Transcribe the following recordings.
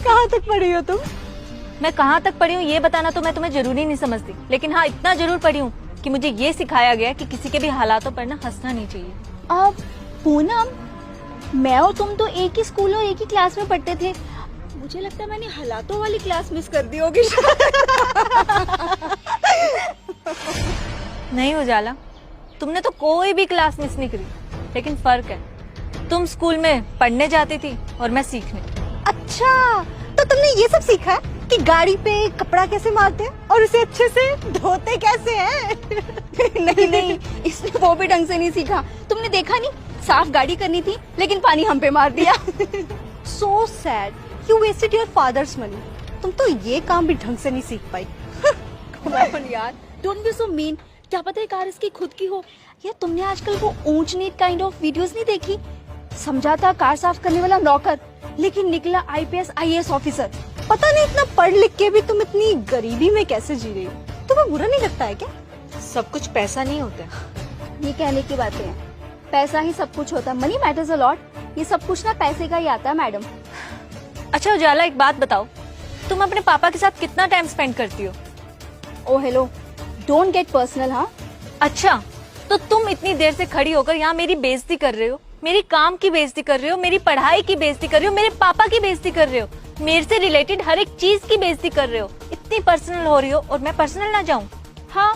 कहाँ तक पढ़ी हो तुम? मैं कहाँ तक पढ़ी हूँ ये बताना तो मैं तुम्हें जरूरी नहीं समझती, लेकिन हाँ इतना जरूर पढ़ी हूँ कि मुझे ये सिखाया गया कि किसी के भी हालातों पर ना हंसना नहीं चाहिए। अब पूनम, मैं और तुम तो एक ही स्कूल और एक ही क्लास में पढ़ते थे। मुझे लगता है मैंने हालातों वाली क्लास मिस कर दी होगी। नहीं उजाला, तुमने तो कोई भी क्लास मिस नहीं करी, लेकिन फर्क है, तुम स्कूल में पढ़ने जाती थी और मैं सीखने। अच्छा, तो तुमने ये सब सीखा है कि गाड़ी पे कपड़ा कैसे मारते हैं और उसे अच्छे से धोते कैसे हैं? नहीं, इसने वो भी ढंग से नहीं सीखा। तुमने देखा नहीं, साफ गाड़ी करनी थी लेकिन पानी हम पे मार दिया। So sad, you wasted your father's money. तुम तो ये काम भी ढंग से नहीं सीख पाई। यार, don't be so mean. क्या पता है कार इसकी खुद की हो। यार तुमने आजकल वो ऊंच नीच काइंड ऑफ वीडियोस नहीं देखी? समझा था कार साफ करने वाला नौकर, लेकिन निकला IPS IAS ऑफिसर। पता नहीं इतना पढ़ लिख के भी तुम इतनी गरीबी में कैसे जी रही हो। तुम्हें बुरा नहीं लगता है क्या? सब कुछ पैसा नहीं होता। ये कहने की बातें हैं, पैसा ही सब कुछ होता है। Money matters a lot. ये सब कुछ ना पैसे का ही आता है मैडम। अच्छा उजाला, एक बात बताओ, तुम अपने पापा के साथ कितना टाइम स्पेंड करती हो? ओ हेलो, डोंट गेट पर्सनल। हाँ अच्छा, तो तुम इतनी देर से खड़ी होकर यहाँ मेरी बेइज्जती कर रहे हो, मेरी काम की बेइज्जती कर रहे हो, मेरी पढ़ाई की बेइज्जती कर रहे हो, मेरे पापा की बेइज्जती कर रहे हो, मेरे से रिलेटेड हर एक चीज की बेइज्जती कर रहे हो, इतनी पर्सनल हो रही हो और मैं पर्सनल ना जाऊँ? हाँ,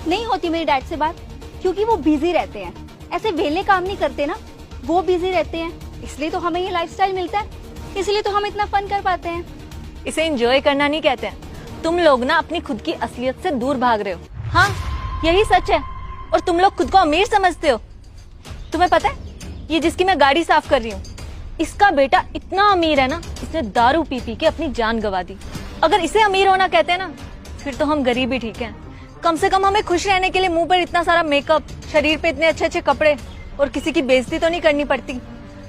नहीं होती मेरी डैड से बात, क्योंकि वो बिजी रहते हैं। ऐसे वेले काम नहीं करते ना, वो बिजी रहते हैं, इसलिए तो हमें ये लाइफस्टाइल मिलता है, इसलिए तो हम इतना फन कर पाते हैं। इसे एंजॉय करना नहीं कहते हैं। तुम लोग ना अपनी खुद की असलियत से दूर भाग रहे हो। हाँ, यही सच है। और तुम लोग खुद को अमीर समझते हो। तुम्हें पता है, ये जिसकी मैं गाड़ी साफ कर रही हूँ, इसका बेटा इतना अमीर है ना, इसने दारू पी पी के अपनी जान गंवा दी। अगर इसे अमीर होना कहते हैं ना, फिर तो हम गरीब ही ठीक हैं। कम से कम हमें खुश रहने के लिए मुंह पर इतना सारा मेकअप, शरीर पे इतने अच्छे अच्छे कपड़े और किसी की बेइज्जती तो नहीं करनी पड़ती।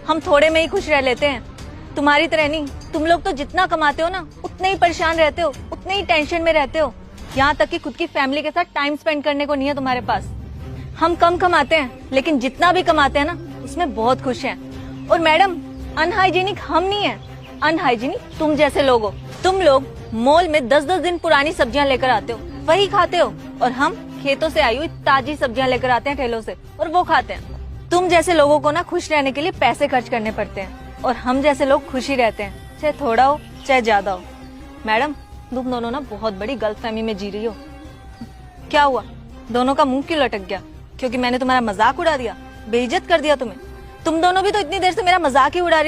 हम थोड़े में ही खुश रह लेते हैं। तुम्हारी तरह नहीं, तुम लोग तो जितना कमाते हो ना, उतने ही परेशान रहते हो, उतने ही टेंशन में रहते हो। यहाँ तक कि खुद की फैमिली के साथ टाइम स्पेंड करने को नहीं है तुम्हारे पास। हम कम कमाते हैं, लेकिन जितना भी कमाते हैं ना, उसमें बहुत खुश हैं। और मैडम, अनहाइजीनिक हम नहीं है, अनहाइजीनिक तुम जैसे लोग हो। तुम लोग मॉल में 10-10 दिन पुरानी सब्जियां लेकर आते हो, वही खाते हो, और हम खेतों से आई हुई ताजी सब्जियां लेकर आते हैं ठेलों से, और वो खाते हैं। तुम जैसे लोगों को ना खुश रहने के लिए पैसे खर्च करने पड़ते हैं, और हम जैसे लोग खुशी रहते हैं, चाहे थोड़ा हो चाहे ज्यादा हो। मैडम, तुम दोनों ना बहुत बड़ी गलतफहमी में जी रही हो। क्या हुआ, दोनों का मुंह क्यों लटक गया? क्योंकि मैंने तुम्हारा मजाक उड़ा दिया, बेइज्जत कर दिया तुम्हें? तुम दोनों भी तो इतनी देर से मेरा मजाक ही उड़ा रही